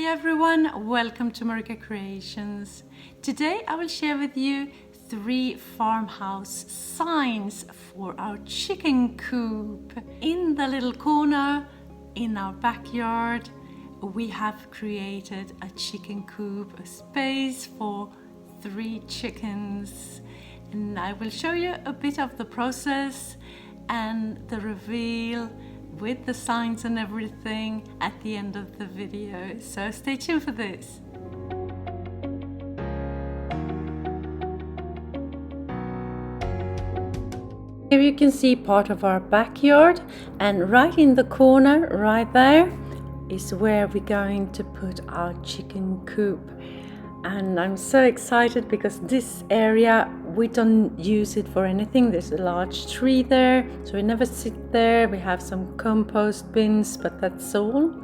everyone, welcome to MarikaCreations. Today I will share with you 3 farmhouse signs for our chicken coop. In the little corner in our backyard we have created a chicken coop, a space for 3 chickens, and I will show you a bit of the process and the reveal with the signs and everything at the end of the video, so stay tuned for this. Here you can see part of our backyard, and right in the corner right there is where we're going to put our chicken coop. And I'm so excited because this area we don't use it for anything. There's a large tree there, so we never sit there. We have some compost bins, but that's all.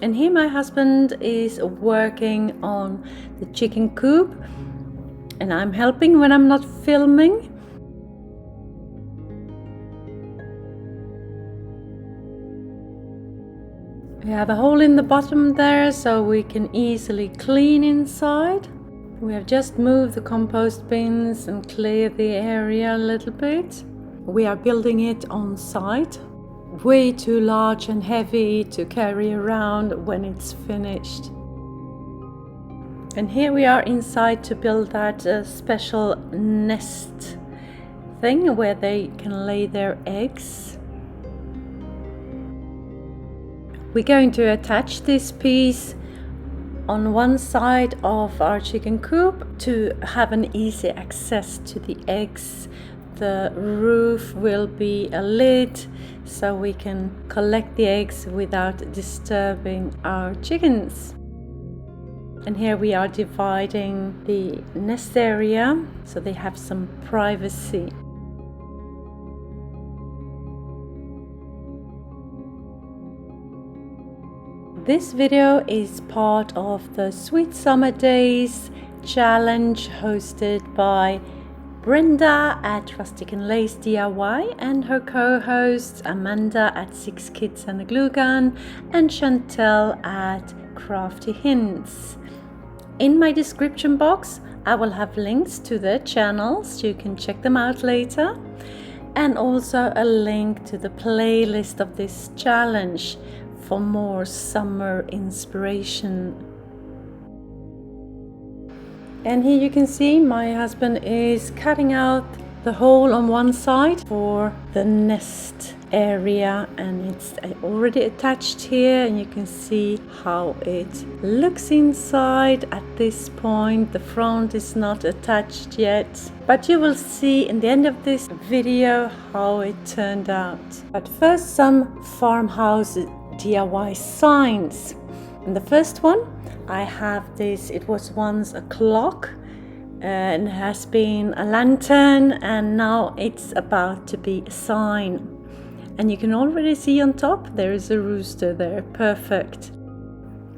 And here my husband is working on the chicken coop, and I'm helping when I'm not filming. We have a hole in the bottom there so we can easily clean inside. We have just moved the compost bins and cleared the area a little bit. We are building it on site. Way too large and heavy to carry around when it's finished. And here we are inside to build that special nest thing where they can lay their eggs. We're going to attach this piece on one side of our chicken coop to have an easy access to the eggs. The roof will be a lid so we can collect the eggs without disturbing our chickens. And here we are dividing the nest area so they have some privacy. This video is part of the Sweet Summer Days challenge hosted by Brenda at Rustic and Lace DIY and her co-hosts Amanda at 6 Kids and a Glue Gun and Shantel at Crafty Hints. In my description box I will have links to their channels, you can check them out later, and also a link to the playlist of this challenge for more summer inspiration. And here you can see my husband is cutting out the hole on one side for the nest area, and it's already attached here, and you can see how it looks inside at this point. The front is not attached yet, but you will see in the end of this video how it turned out. But first, some farmhouse DIY signs. And the first one, I have this, it was once a clock and has been a lantern, and now it's about to be a sign. And you can already see on top there is a rooster there, perfect.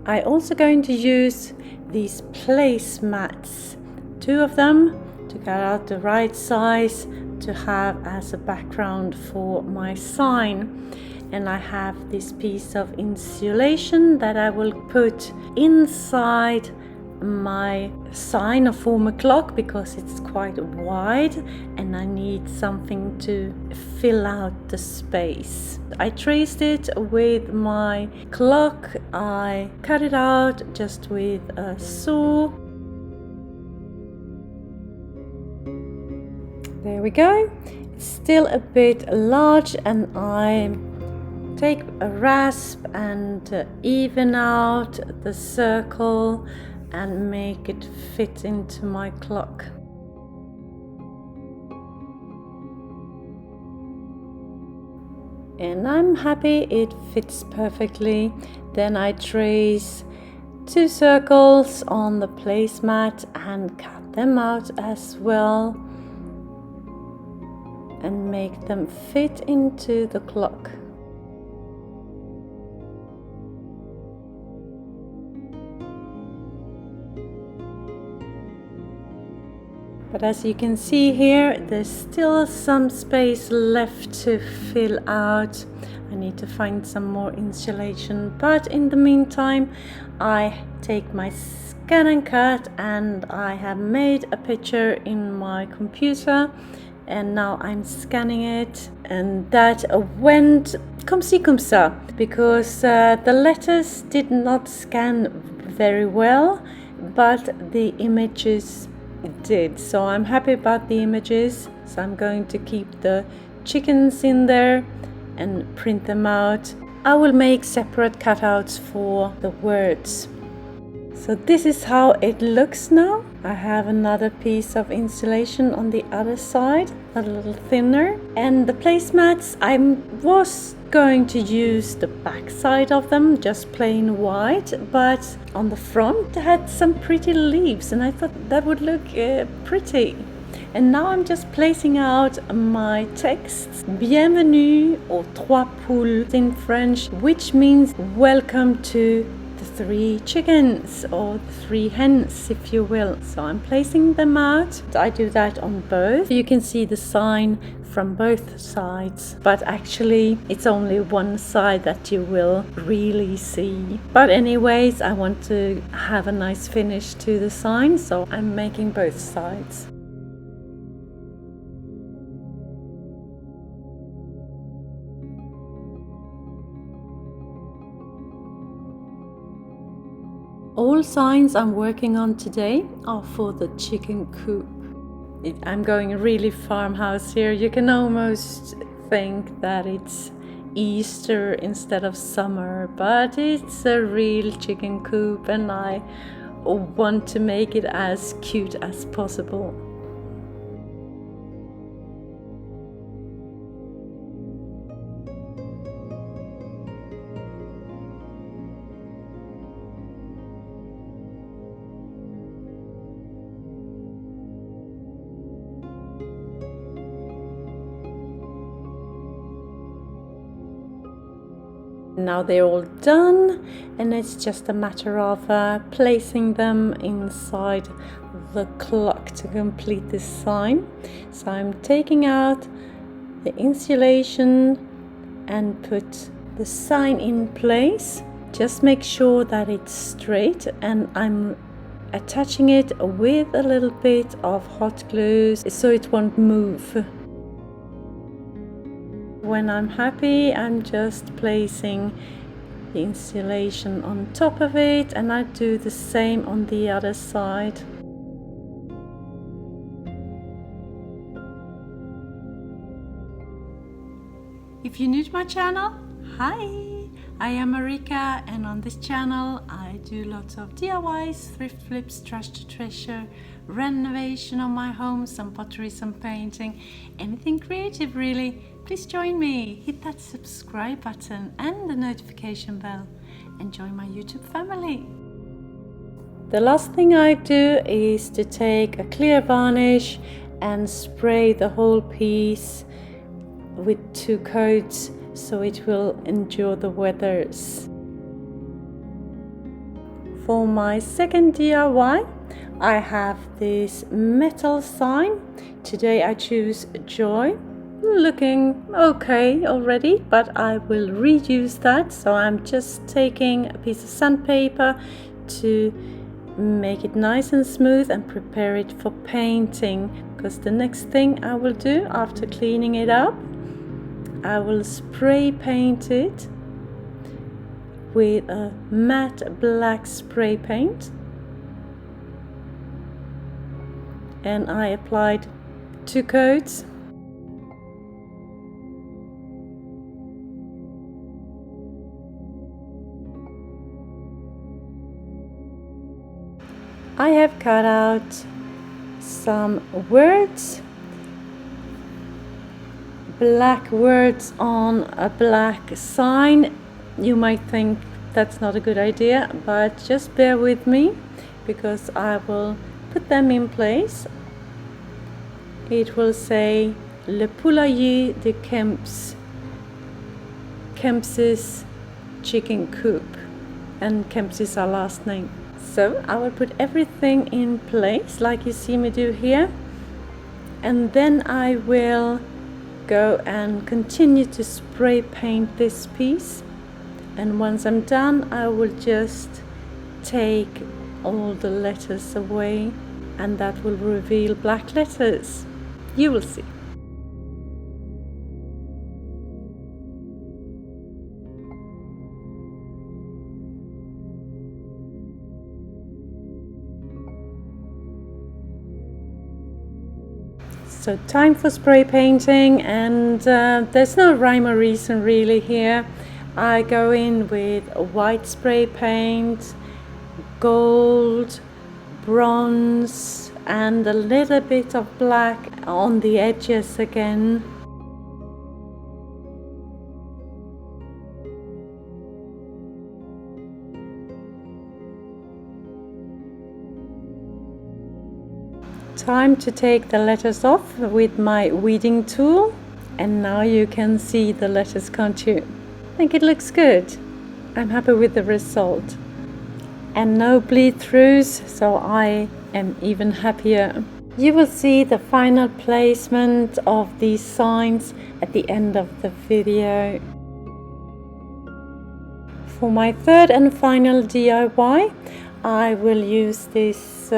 I also going to use these placemats, 2 of them, to cut out the right size to have as a background for my sign. And I have this piece of insulation that I will put inside my sign of former clock because it's quite wide and I need something to fill out the space. I traced it with my clock. I cut it out just with a saw. There we go. It's still a bit large, and I take a rasp and even out the circle and make it fit into my clock. And I'm happy it fits perfectly. Then I trace 2 circles on the placemat and cut them out as well and make them fit into the clock. But as you can see here, there's still some space left to fill out. I need to find some more insulation, but in the meantime I take my scan and cut and I have made a picture in my computer, and now I'm scanning it, and that went comme ci comme ça, because the letters did not scan very well, but the images did. So I'm happy about the images, so I'm going to keep the chickens in there and print them out. I will make separate cutouts for the words. So this is how it looks now. I have another piece of insulation on the other side, a little thinner, and the placemats, I was going to use the back side of them, just plain white, but on the front they had some pretty leaves and I thought that would look pretty. And now I'm just placing out my texts. Bienvenue aux trois poules in French, which means welcome to the 3 chickens, or the 3 hens, if you will. So I'm placing them out. I do that on both. You can see the sign from both sides, but actually it's only one side that you will really see. But anyways, I want to have a nice finish to the sign, so I'm making both sides. All signs I'm working on today are for the chicken coop. I'm going really farmhouse here. You can almost think that it's Easter instead of summer, but it's a real chicken coop and I want to make it as cute as possible. Now they're all done, and it's just a matter of placing them inside the clock to complete this sign. So I'm taking out the insulation and put the sign in place. Just make sure that it's straight, and I'm attaching it with a little bit of hot glue so it won't move. When I'm happy, I'm just placing the insulation on top of it, and I do the same on the other side. If you're new to my channel, hi! I am Marika, and on this channel I do lots of DIYs, thrift flips, trash to treasure, renovation of my home, some pottery, some painting, anything creative really. Please join me, hit that subscribe button and the notification bell, and join my YouTube family. The last thing I do is to take a clear varnish and spray the whole piece with 2 coats so it will endure the weathers. For my second DIY, I have this metal sign. Today I choose Joy. Looking okay already, but I will reuse that. So I'm just taking a piece of sandpaper to make it nice and smooth and prepare it for painting, because the next thing I will do after cleaning it up, I will spray paint it with a matte black spray paint, and I applied 2 coats. I have cut out some words, black words on a black sign. You might think that's not a good idea, but just bear with me because I will put them in place. It will say Le Poulailler de Kemp's, Kemp's chicken coop, and Kemp's is our last name. So I will put everything in place like you see me do here, And then I will go and continue to spray paint this piece. And once I'm done, I will just take all the letters away, and that will reveal black letters. You will see. So time for spray painting, and there's no rhyme or reason really here. I go in with white spray paint, gold, bronze, and a little bit of black on the edges again. Time to take the letters off with my weeding tool, and now you can see the letters, can't you? I think it looks good. I'm happy with the result. And no bleed throughs, so I am even happier. You will see the final placement of these signs at the end of the video. For my third and final DIY, I will use this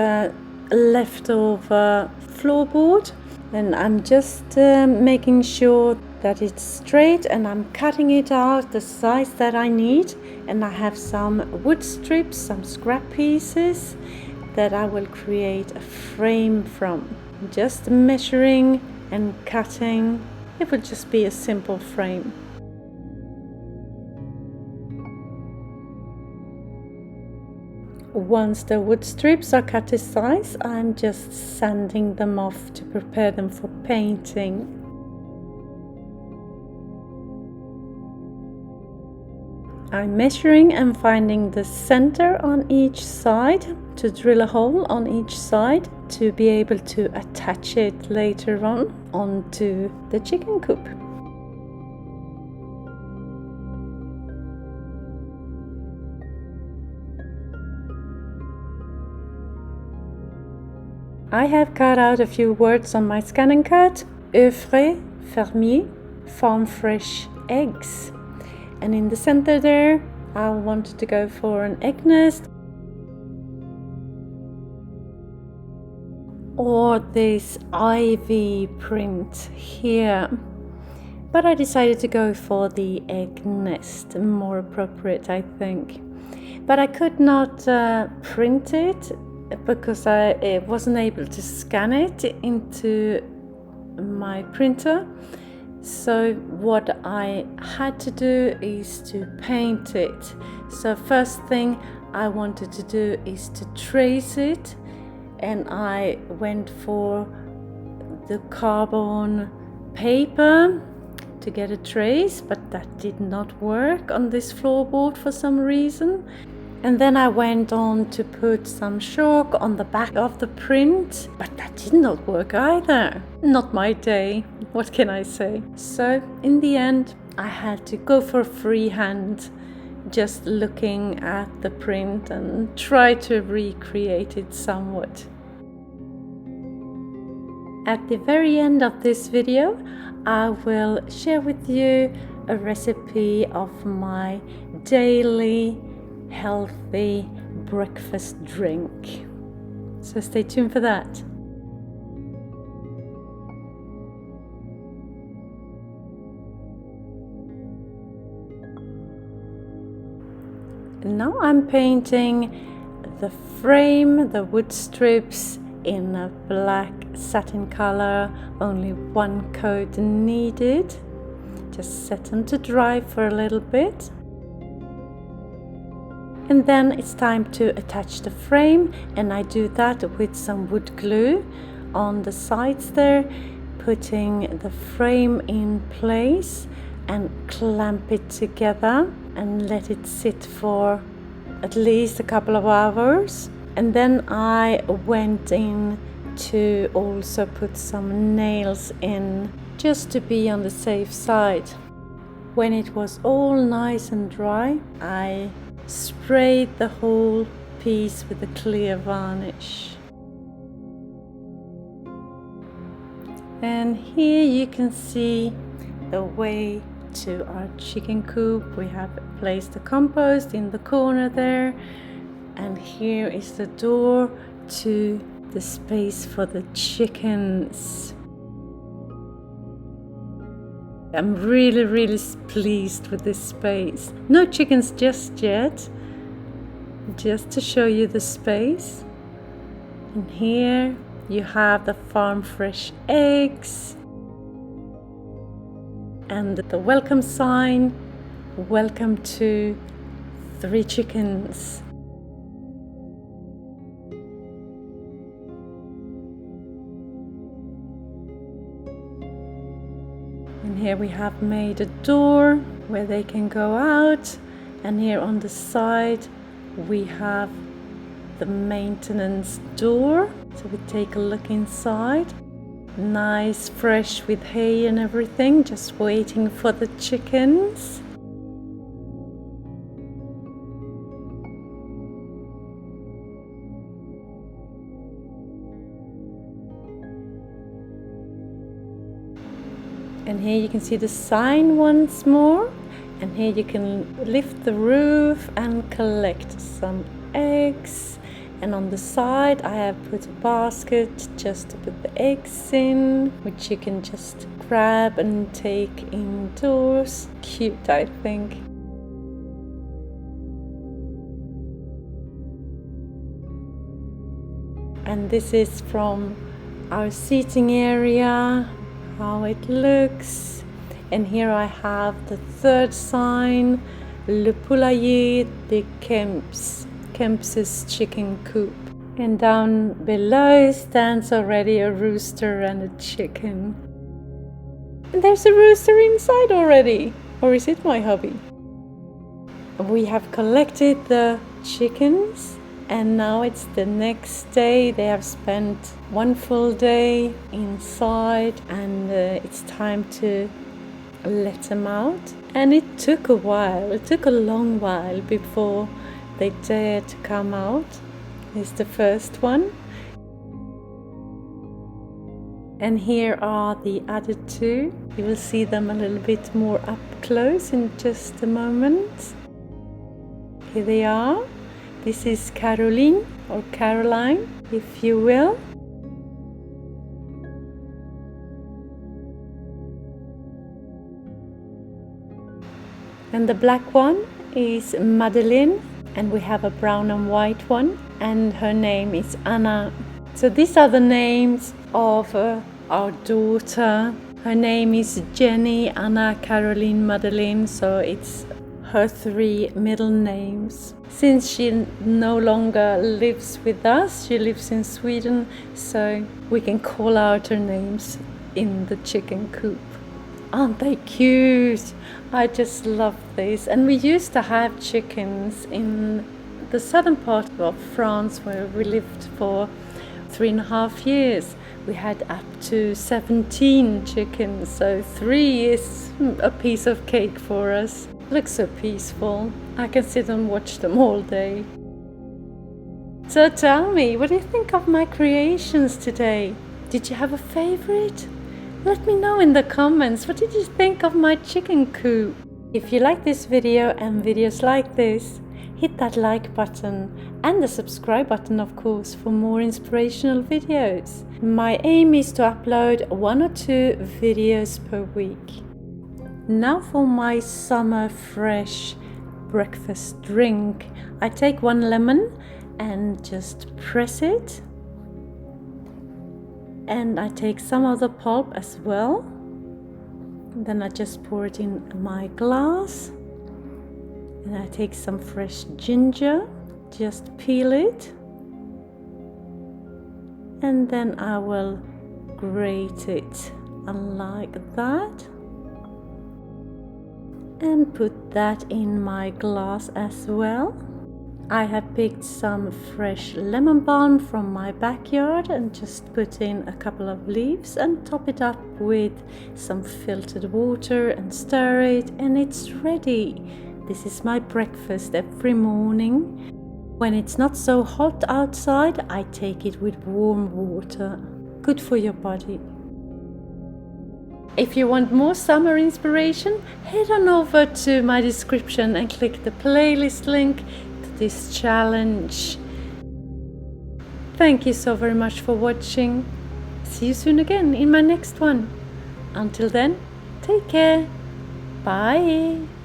leftover floorboard, and I'm just making sure that it's straight, and I'm cutting it out the size that I need. And I have some wood strips, some scrap pieces that I will create a frame from. Just measuring and cutting. It will just be a simple frame. Once the wood strips are cut to size, I'm just sanding them off to prepare them for painting. I'm measuring and finding the center on each side to drill a hole on each side to be able to attach it later on onto the chicken coop. I have cut out a few words on my scan and cut. Œufs frais, fermier, farm fresh eggs. And in the center there, I wanted to go for an egg nest or this ivy print here. But I decided to go for the egg nest, more appropriate, I think. But I could not print it because I wasn't able to scan it into my printer. So what I had to do is to paint it. So first thing I wanted to do is to trace it, and I went for the carbon paper to get a trace, but that did not work on this floorboard for some reason. And then I went on to put some chalk on the back of the print, but that did not work either. Not my day, what can I say? So in the end, I had to go for freehand, just looking at the print and try to recreate it somewhat. At the very end of this video, I will share with you a recipe of my daily healthy breakfast drink. So stay tuned for that. Now I'm painting the frame, the wood strips in a black satin color, only one coat needed. Just set them to dry for a little bit. And then it's time to attach the frame, and I do that with some wood glue on the sides there, putting the frame in place and clamp it together and let it sit for at least a couple of hours. And then I went in to also put some nails in, just to be on the safe side. When it was all nice and dry, I sprayed the whole piece with a clear varnish. And here you can see the way to our chicken coop. We have placed the compost in the corner there, and here is the door to the space for the chickens. I'm really pleased with this space. No chickens just yet, just to show you the space. And here you have the farm fresh eggs and the welcome sign, welcome to 3 chickens. And here we have made a door where they can go out, and here on the side we have the maintenance door. So we take a look inside. Nice, fresh with hay and everything, just waiting for the chickens. And here you can see the sign once more, and here you can lift the roof and collect some eggs. And on the side I have put a basket just to put the eggs in, which you can just grab and take indoors. Cute, I think. And this is from our seating area, how it looks. And here I have the 3rd sign, Le Poulailler de Kemps's chicken coop. And down below stands already a rooster and a chicken. And there's a rooster inside already. Or is it my hubby? We have collected the chickens, and now it's the next day. They have spent 1 full day inside, and it's time to let them out. And it took a while, it took a long while before they dared to come out. Here's the first one. And here are the other 2. You will see them a little bit more up close in just a moment. Here they are. This is Caroline, or Caroline, if you will. And the black one is Madeleine. And we have a brown and white one, and her name is Anna. So these are the names of our daughter. Her name is Jenny, Anna, Caroline, Madeleine, so it's her 3 middle names. Since she no longer lives with us, she lives in Sweden, so we can call out her names in the chicken coop. Aren't they cute? I just love this. And we used to have chickens in the southern part of France, where we lived for 3.5 years. We had up to 17 chickens, so 3 is a piece of cake for us. Looks so peaceful. I can sit and watch them all day. So tell me, what do you think of my creations today? Did you have a favorite? Let me know in the comments, what did you think of my chicken coop? If you like this video and videos like this, hit that like button and the subscribe button, of course, for more inspirational videos. My aim is to upload 1 or 2 videos per week. Now for my summer fresh breakfast drink. I take 1 lemon and just press it. And I take some of the pulp as well. Then I just pour it in my glass. And I take some fresh ginger, just peel it. And then I will grate it like that. And put that in my glass as well. I have picked some fresh lemon balm from my backyard and just put in a couple of leaves and top it up with some filtered water and stir it, and it's ready. This is my breakfast every morning. When it's not so hot outside, I take it with warm water. Good for your body. If you want more summer inspiration, head on over to my description and click the playlist link to this challenge. Thank you so very much for watching. See you soon again in my next one. Until then, take care. Bye.